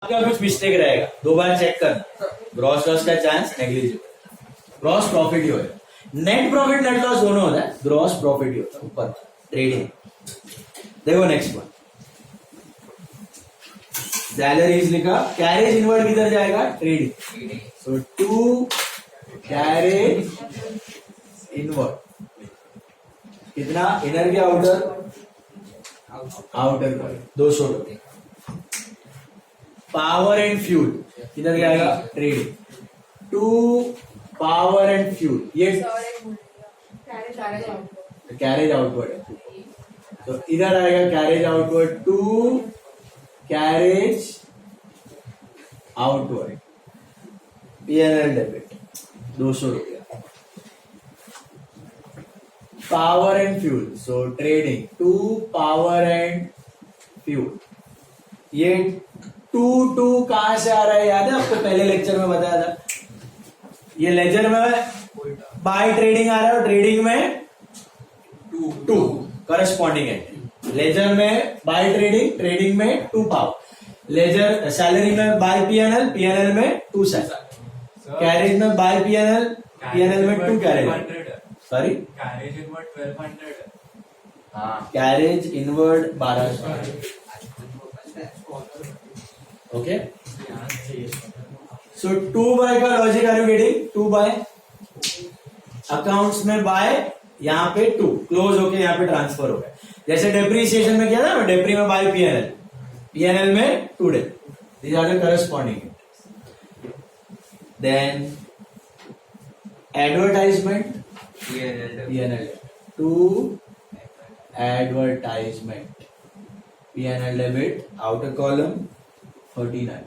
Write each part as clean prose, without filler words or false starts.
आपका कुछ मिस्टेक रहेगा, 2 बार चेक करना। ग्रॉस लॉस का चांस नेग्लिजिबल, ग्रॉस प्रॉफिट ही होगा। नेट प्रॉफिट नेट लॉस दोनों होता है, ग्रॉस प्रॉफिट ही होता है ऊपर ट्रेडिंग। देखो नेक्स्ट वन, सैलरीज लिखा, कैरेज इनवर्ड किधर जाएगा? Trading. So to carriage inward कितना? इनर के आउटर? आउटर का 200 रुपये। पावर एंड फ्यूल किधर जाएगा? Trading. To power and fuel, ये कैरेज आउटवर्ड है, तो इधर आएगा carriage outward, to carriage outward, PNL debit 200 रुपया। Power and fuel, so trading, to power and fuel. ये टू कहां से आ रहा है याद है आपको? पहले लेक्चर में बताया था। ये लेजर में बाय ट्रेडिंग आ रहा है और ट्रेडिंग में टू करस्पॉन्डिंग है। लेजर में बाय ट्रेडिंग, ट्रेडिंग में टू पावर। लेजर सैलरी में बाय पीएनएल, पीएनएल में टू सैलरी। कैरेज में बाय पीएनएल, पीएनएल में to carriage. Sorry, carriage inward 1200 है। हाँ, carriage inward 1200। Okay, so to by का logic are you getting? To by accounts में by, यहाँ पे टू क्लोज होके यहाँ पे ट्रांसफर हो गया। जैसे डेप्रिसिएशन में किया था ना, डेप्री में बाय पीएनएल, पीएनएल में to day, these are the corresponding. Then advertisement, PNL to advertisement, PNL debit, outer column 39,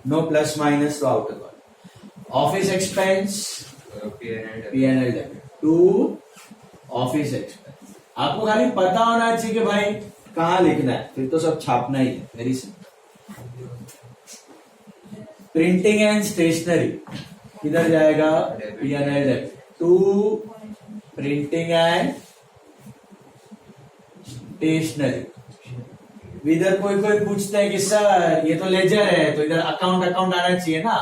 no plus minus तो outer column. Office expense, PNL debit, to office expense. आपको खाली पता होना चाहिए कि भाई कहां लिखना है, फिर तो सब छापना ही है, very simple. Printing and stationery किधर जाएगा? PNL debit, to printing and stationery. इधर कोई पूछता है कि सर ये तो लेजर है, तो इधर अकाउंट आना चाहिए ना,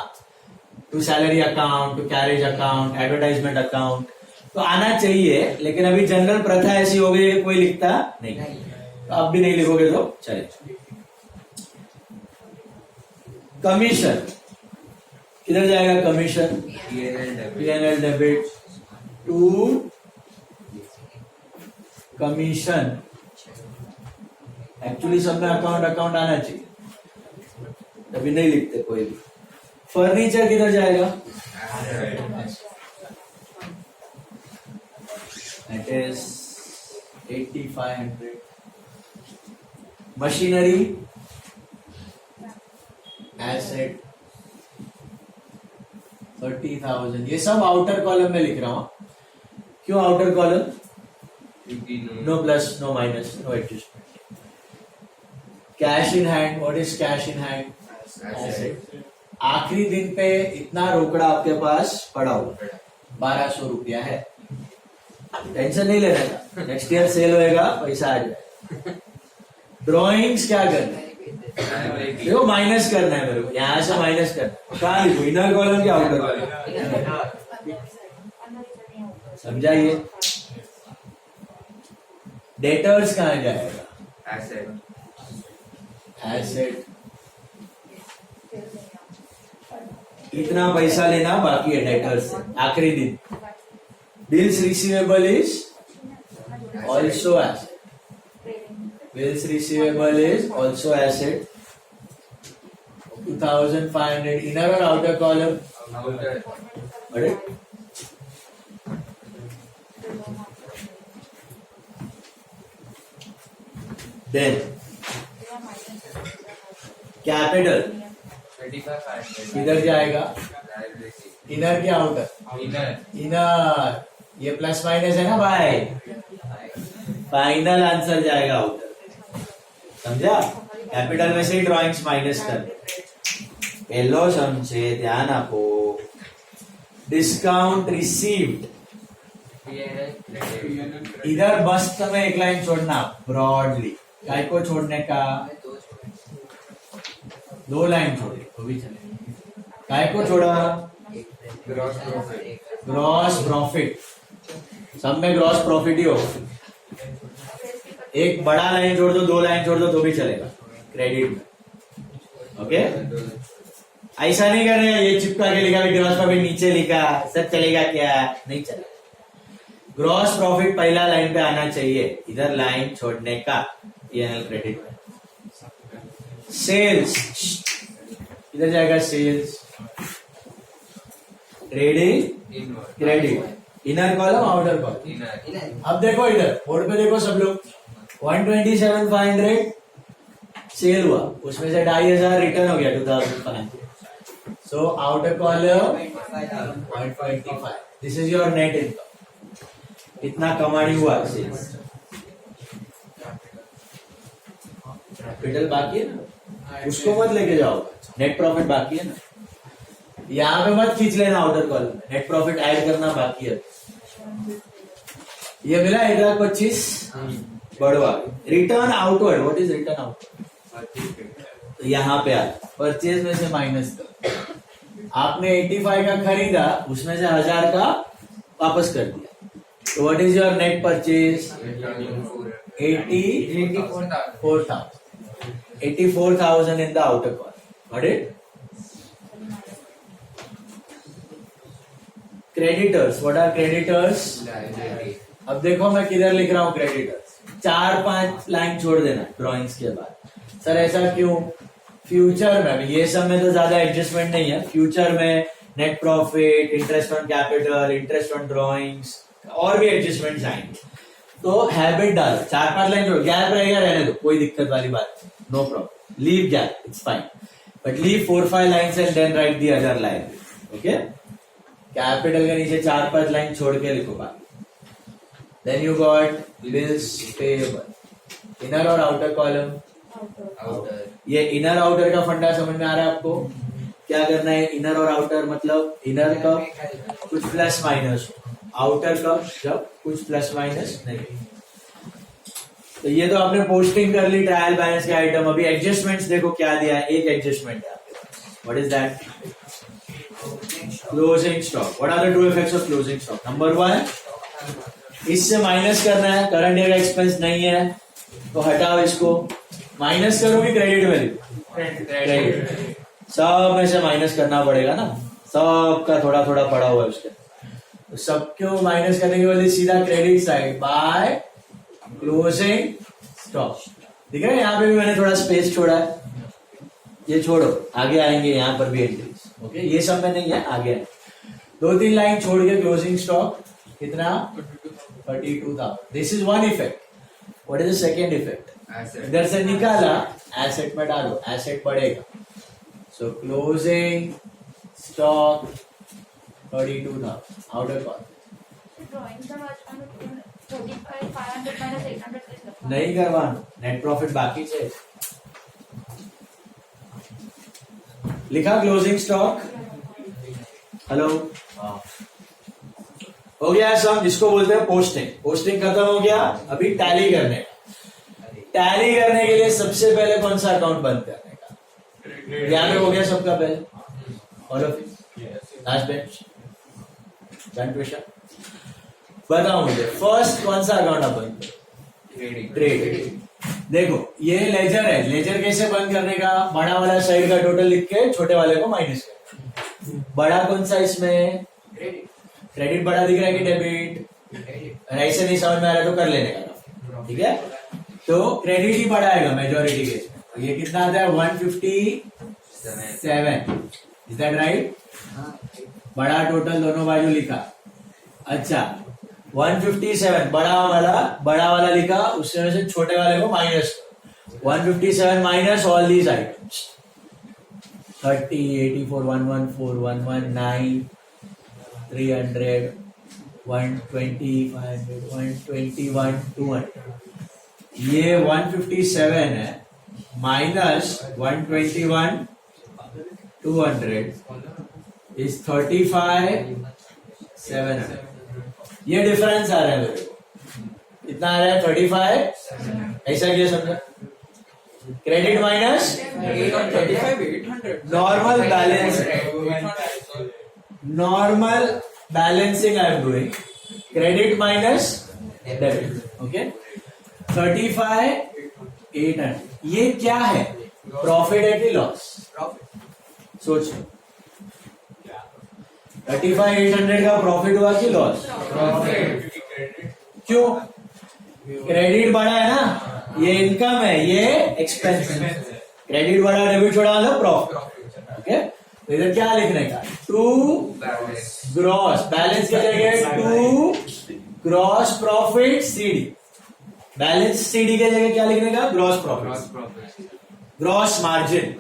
to salary account, to carriage account, advertisement account, तो आना चाहिए। लेकिन अभी जनरल प्रथा ऐसी हो गई है, कोई लिखता नहीं, तो अब भी नहीं लिखोगे तो चले। कमीशन किधर जाएगा? Commission, PNL debit, to commission. Actually सब में अकाउंट आना चाहिए, तभी नहीं लिखते कोई भी। फर्नीचर किधर जाएगा? It is 8500। Machinery asset 30,000। ये सब आउटर कॉलम में लिख रहा हूं। क्यों outer column? No plus, no minus, no adjustment. Cash in hand, what is cash in hand? Asset. आखिरी दिन पे इतना रोकड़ा आपके पास पड़ा हुआ 1200 रुपया है, टेंशन नहीं लेना था, नेक्स्ट ईयर सेल होएगा, पैसा आ जाए। ड्रॉइंग्स क्या करना है? देखो माइनस करना है मेरे को, यहां से माइनस करना है। कहाँ लिखो? इनर कॉलम क्या आउटर कॉलम? समझाइए। डेटर्स कहाँ जाएगा? एसेट। इतना पैसा लेना बाकी है डेटर्स से, आखिरी दिन। Bills receivable is also asset, bills receivable is also asset. 2500 inner और आउटर कॉलम? अरे देन कैपिटल किधर जाएगा? इनर क्या आउटर? इनर। ये प्लस माइनस है ना भाई, फाइनल आंसर जाएगा आउटर। समझा? कैपिटल में से ही ड्रॉइंग्स माइनस कर। पहलो समझे, ध्यान आपो। डिस्काउंट रिसीव्ड, इधर बस में एक लाइन छोड़ना ब्रॉडली। काय को छोड़ने का? 2 लाइन छोड़ी तो भी चलेगा। काय को छोड़ा? ग्रॉस प्रॉफिट, सब में ग्रॉस प्रॉफिट ही होगा। एक बड़ा लाइन छोड़ दो, 2 लाइन छोड़ दो तो भी चलेगा क्रेडिट में। ओके, ऐसा नहीं करना ये चिपका के लिखा, ग्रॉस प्रॉफिट नीचे लिखा, सब चलेगा क्या? नहीं चलेगा। ग्रॉस प्रॉफिट पहला लाइन पे आना चाहिए, इधर लाइन छोड़ने का P&L क्रेडिट में। सेल्स इधर जाएगा, sales trading credit, inner column outer column. अब देखो इधर बोर्ड पे देखो सब लोग, 127,500 सेल हुआ, उसमें से 2,500 रिटर्न हो गया 2,500। So outer column 125, this is your net income, इतना कमानी हुआ सेल्स। कैपिटल बाकी है ना, उसको मत लेके जाओ, नेट प्रॉफिट बाकी है ना, यहाँ पे मत खींच लेना outer column, net profit add करना बाकी है। ये मिला 1,25,000 बढ़वा। Return outward, what is return outward? तो यहाँ पे आ परचेज में से माइनस कर, आपने 85 का खरीदा, उसमें से 1000 का वापस कर दिया, तो what is your net purchase? 84,000 in the outer column. Got it? Creditors. What are creditors? अब देखो मैं किधर लिख रहा हूँ क्रेडिटर्स, 4-5 लाइन छोड़ देना ड्राइंग्स के बाद। सर ऐसा क्यों? फ्यूचर में, ये सब में तो ज्यादा एडजस्टमेंट नहीं है, फ्यूचर में net profit, interest on capital, interest on drawings और भी एडजस्टमेंट आएंगे, तो हैबिट डालो, 4-5 लाइन छोड़ो, गैप रहेगा रहने दो, कोई दिक्कत वाली बात नहीं, no problem, leave gap, it's fine, but leave 4-5 lines and then write the other line. Okay, capital के नीचे 4-5 लाइन छोड़ के लिखो बाकी। Then you got bills payable, inner और आउटर कॉलम। ये इनर आउटर का फंडा समझ में आ रहा है आपको? क्या करना है? इनर और आउटर मतलब इनर का कुछ प्लस माइनस, आउटर का जब कुछ प्लस माइनस नहीं। तो ये तो आपने पोस्टिंग कर ली ट्रायल बैलेंस के आइटम। अभी एडजस्टमेंट्स देखो क्या दिया है, एक एडजस्टमेंट है आपके पास, what is that? Closing stock. What are the two effects of closing stock? Number 1, इससे माइनस करना है, करंट ईयर एक्सपेंस नहीं है तो हटाओ इसको, माइनस करोगे क्रेडिट वैल्यू, क्रेडिट सब में से माइनस करना पड़ेगा ना, सबका थोड़ा थोड़ा पड़ा हुआ है उसके, तो सबको माइनस करने के बाद सीधा credit side by closing stock. ठीक है, यहाँ पे भी मैंने थोड़ा स्पेस छोड़ा है, ये छोड़ो, आगे आएंगे यहाँ पर भी एंट्रीज। ओके, ये सब में नहीं है, आगे है। 2-3 लाइन छोड़ के क्लोजिंग स्टॉक कितना? 32,000। This is one effect. What is the second effect? इधर से निकाला, एसेट में डालो, एसेट बढ़ेगा, सो क्लोजिंग स्टॉक 32,000 आउटर कॉस्ट। नहीं करवाना, नेट प्रॉफिट बाकी है, लिखा क्लोजिंग स्टॉक। हेलो, हो गया सब, जिसको बोलते हैं पोस्टिंग। पोस्टिंग खत्म हो गया, अभी टैली करने का। टैली करने के लिए सबसे पहले कौन सा अकाउंट बंद करने का? ध्यान में हो गया सबका? पहले all of you last bench done question बताओ मुझे, फर्स्ट कौन सा अकाउंट आप बंद करो? ट्रेडिंग। देखो ये लेजर है, लेजर कैसे बंद करने का? बड़ा वाला साइड का टोटल लिख के छोटे वाले को माइनस कर। बड़ा कौन सा इसमें? क्रेडिट बड़ा दिख रहा है कि डेबिट? ऐसे नहीं समझ में आ रहा तो कर लेने का, ठीक है? तो क्रेडिट ही बड़ा आएगा मेजोरिटी केस में। ये कितना आता है? 157। Is that right? बड़ा टोटल दोनों बाजू लिखा। अच्छा, 157 बड़ा वाला लिखा, उससे में से छोटे वाले को minus. 157 minus all these items, 30, 84, 114, 119, 300, 120, 500, 121, 200। ये 157 है माइनस 121, 200 इज 35, 700। ये डिफरेंस आ रहा है मेरे को, इतना आ रहा है 35, ऐसा क्या समझा? Credit minus 800. Normal balance, normal balancing I am doing, credit minus debit, okay. 35,800 ये क्या है, प्रॉफिट है कि लॉस? सोचो, 35,800 का प्रॉफिट हुआ कि लॉस? क्यों? क्रेडिट बढ़ा है ना, ये इनकम है, ये एक्सपेंस है। क्रेडिट बढ़ा, डेबिट छोड़ा मतलब प्रॉफिट, ओके। तो इधर क्या लिखने का, टू ग्रॉस बैलेंस की जगह to gross profit CD, balance CD के जगह क्या लिखने का, gross profit, gross margin,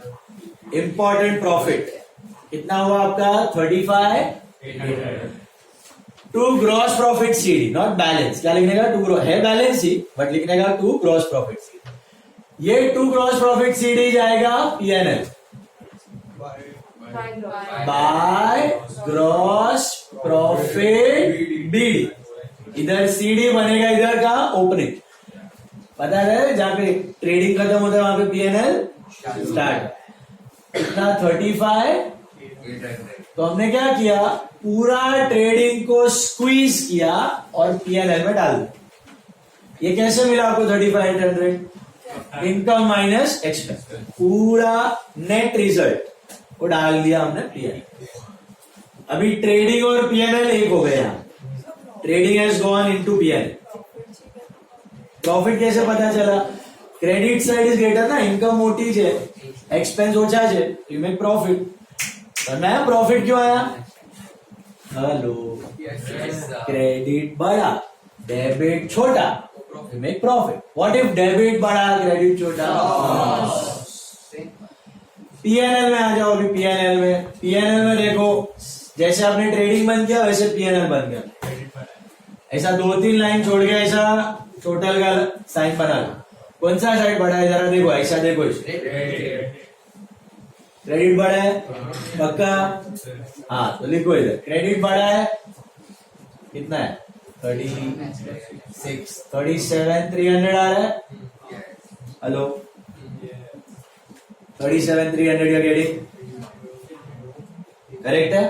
important profit कितना हुआ आपका 35,800 to gross profit CD, not balance. क्या लिखने का, टू है बैलेंस ही बट लिखने का टू ग्रॉस प्रॉफिट सीडी। ये टू ग्रॉस प्रॉफिट सीडी जाएगा PNL by gross profit BD. इधर सीडी बनेगा, इधर का ओपनिंग, पता है जहां पे ट्रेडिंग खत्म होता है वहां पे पीएनएल स्टार्ट। इतना 35,800। तो हमने क्या किया, पूरा ट्रेडिंग को स्क्वीज किया और पीएनएल में डाल दिया। ये कैसे मिला आपको 35,800? इनकम माइनस एक्सपेंस, पूरा नेट रिजल्ट वो डाल दिया हमने पीएनएल। अभी ट्रेडिंग और पीएनएल एक हो गए यहाँ, trading has gone into PNL. Profit कैसे पता चला, क्रेडिट साइड इज ग्रेटर ना, इनकम मोटी है, एक्सपेंस ओछा है, यू मेक प्रॉफिट। नया प्रॉफिट क्यों आया, हेलो, क्रेडिट बड़ा डेबिट छोटा, you make profit. What if debit बड़ा क्रेडिट छोटा, पीएनएल में आ जाओ। अभी पीएनएल में देखो, जैसे आपने ट्रेडिंग बंद किया वैसे पीएनएल बन गया। ऐसा 2-3 लाइन छोड़ के ऐसा टोटल का साइन बना लो। कौन सा साइड बड़ा है जरा देखो, ऐसा देखो, क्रेडिट बड़ा है पक्का, हाँ तो लिखो इधर क्रेडिट बड़ा है, कितना है 37,300 आ रहा है। हेलो, 37,300 का क्रेडिट करेक्ट है।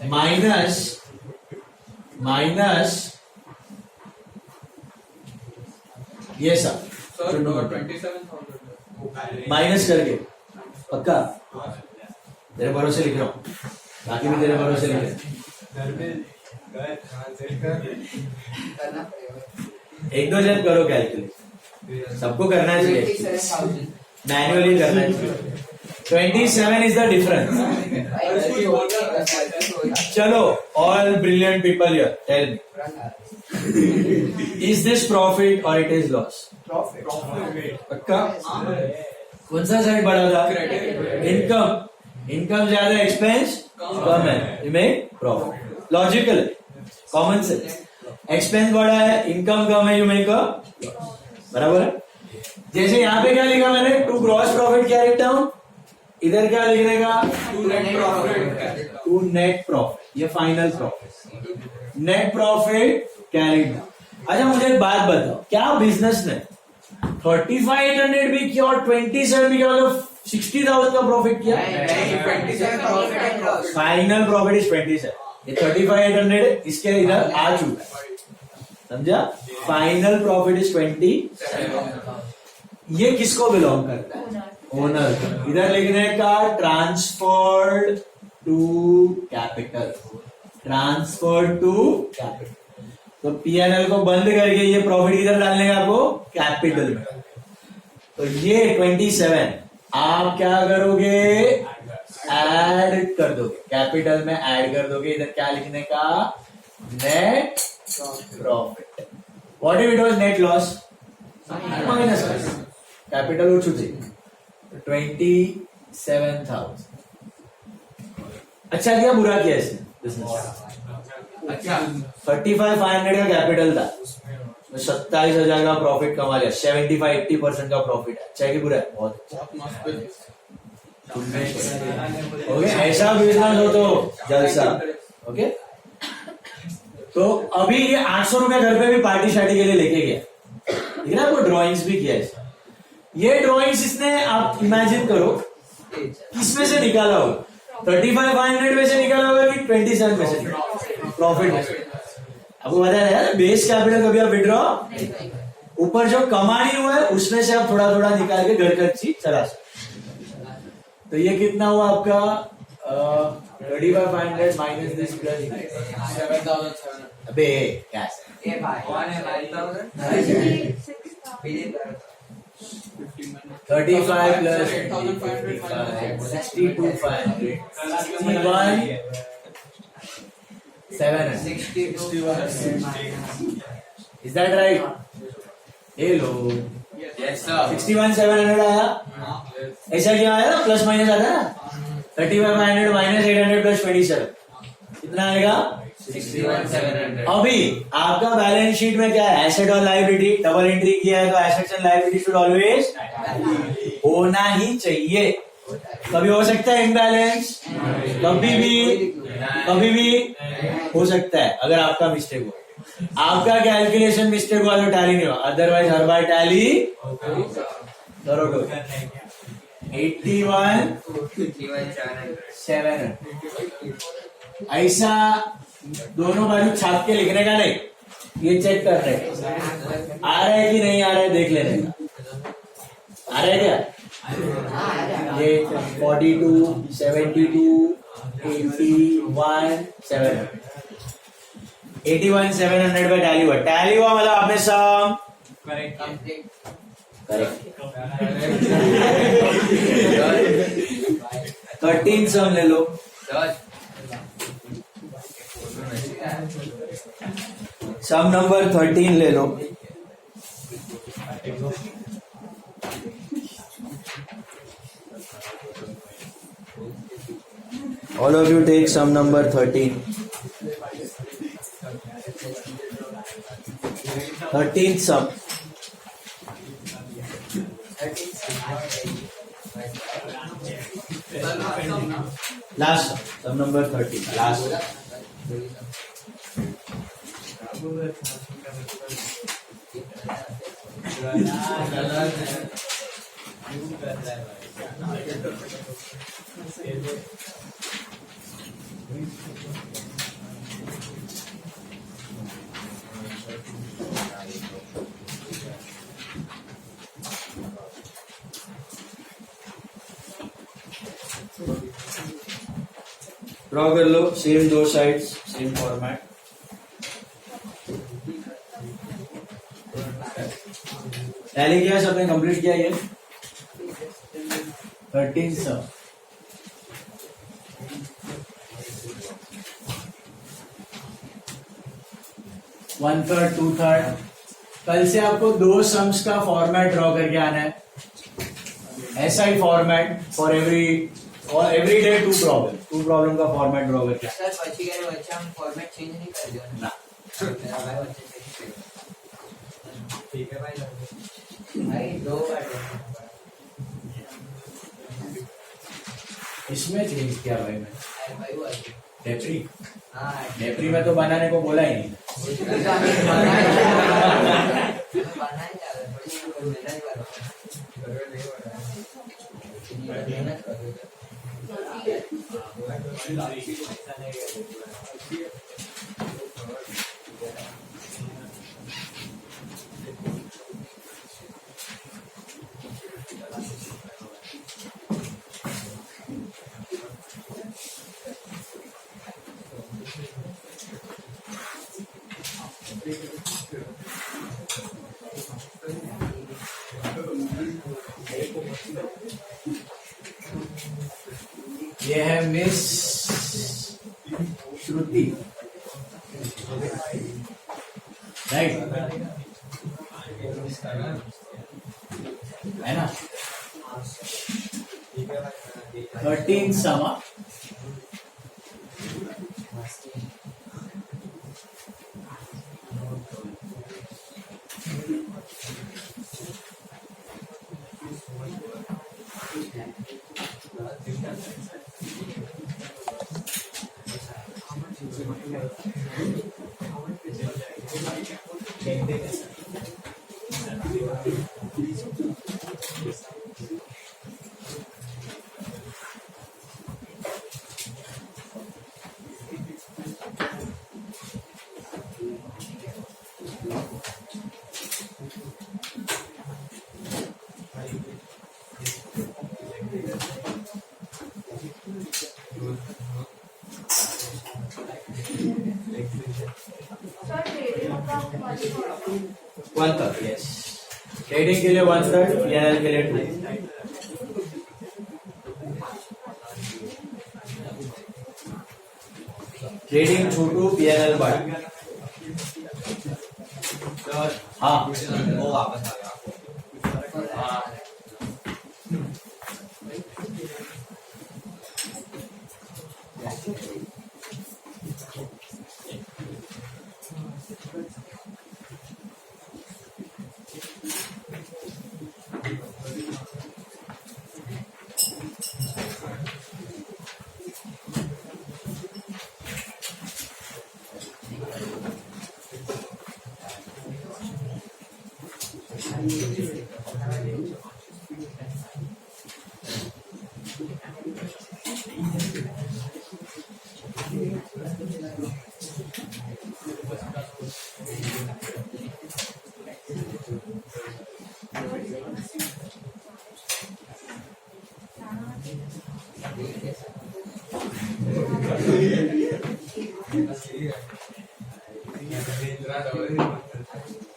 माइनस ये सब माइनस करके, पक्का तेरे भरोसे लिख रहा हूं, बाकी भी तेरे भरोसे लिख रहे। एक दो जन करो कैलकुलेट, सबको करना चाहिए, मैन्युअली करना चाहिए। 27 इज द डिफरेंस। चलो, all brilliant people here, tell me, is this profit और इट इज लॉस? पक्का। कौन सा साइड बढ़ा था, इनकम ज्यादा, एक्सपेंस कम है, you make profit. Logical, common sense. Expense बढ़ा है, इनकम कम है, यू मेक अ, बराबर है। जैसे यहाँ पे क्या लिखा मैंने, टू ग्रॉस प्रॉफिट क्या लिखता हूं, इधर क्या लिखने का, टू नेट प्रॉफिट, ये फाइनल प्रॉफिट, नेट प्रॉफिट क्या लिखना। अच्छा मुझे एक बात बताओ, क्या बिजनेस ने 35,800 भी किया और 27 भी किया, मतलब 60,000 का प्रॉफिट किया? Final profit is 27। ये 35,800 इसके इधर आ चुका है, समझा? Final profit is 27। ये किसको बिलोंग करता है, ओनर। इधर लिखने का transferred to capital, transferred to capital. तो पीएनएल को बंद करके ये प्रॉफिट इधर डालने का आपको, कैपिटल में। तो ये 27 आप क्या करोगे, ऐड कर दोगे, कैपिटल में ऐड कर दोगे। इधर क्या लिखने का, net profit. What if it was net loss, minus capital हो चुकी 27,000। अच्छा किया बुरा किया इसने बिजनेस? अच्छा, 35,500 का कैपिटल था, 27,000 का प्रॉफिट कमा लिया, 75-80% का प्रॉफिट है। अच्छा कि बुरा है? बहुत अच्छा। ओके, ऐसा बिजनेस हो तो जलसा। ओके, तो अभी ये 800 रुपए घर पे भी पार्टी शार्टी के लिए लेके गया, ठीक है ना, वो ड्रॉइंग्स भी किया है। ये ड्रॉइंग्स इसने आप इमेजिन करो किसमें से निकाला होगा, 35,500 में से निकाला होगा कि 27 में से प्रॉफिट में से। आपको पता है बेस कैपिटल कभी आप विड्रॉ, ऊपर जो कमानी हुआ है उसमें से आप थोड़ा थोड़ा निकाल के घर खर्ची चला सकते। तो ये कितना हुआ आपका 35,500 माइनस दिस प्लस 7,700. अबे क्या ये भाई 35 plus 8,500, 62,500, 61, 700. Is that right? Hello. Yes sir. 61,700 आया, ऐसा क्या आया ना, प्लस माइनस आता है ना, 35,500 माइनस 800 प्लस 27 कितना आएगा 61,700. अभी आपका बैलेंस शीट में क्या है, एसेट और लायबिलिटी डबल एंट्री किया है तो assets and liability should always होना ही चाहिए। कभी हो सकता है इनबैलेंस, कभी भी हो सकता है अगर आपका मिस्टेक हो, आपका कैलकुलेशन मिस्टेक हुआ तो टैली नहीं हुआ, अदरवाइज हर बार टैली करो। 81,700 ऐसा दोनों बाजू छाप के लिखने का नहीं, ये चेक कर रहे हैं आ रहा है कि नहीं आ रहा है, देख लेने का। आ रहा है क्या ये 42, 72, 81, 700, 81,700 पे टैली हुआ, टैली हुआ मतलब आपने सम करेक्ट 13 सम ले लो, सम नंबर 13 ले लो। All of you take sum number 13. 13th sum. Last sum. Sum number 13. Last. Draw कर लो, सेम दो साइड्स, सेम फॉर्मेट। टैली किया सबने, कंप्लीट किया ये 13 sum. One third, two third. कल से आपको दो सम्स का फॉर्मेट ड्रॉ करके आना है, ऐसा ही format for every day two problem का फॉर्मेट ड्रॉ करके आना। सर પછી કે વચ્ચે हम फॉर्मेट चेंज नहीं कर दिया ना मेरा भाई वच्चे ठीक है भाई दो बार इसमें चेंज किया भाई मैं, भाई वो डेप्री हां डेप्री में तो बनाने को बोला ही नहीं। बनाए जा रहा थोड़ी मेहनत करो ये है मिस श्रुति, राइट है ना। 13 समा 1/3. येस. ट्रेडिंग के लिए 1/3, पीएनएल के लिए 2. ट्रेडिंग छोटू, पीएनएल बड़ा. हाँ वो वापस आ गया. Iya.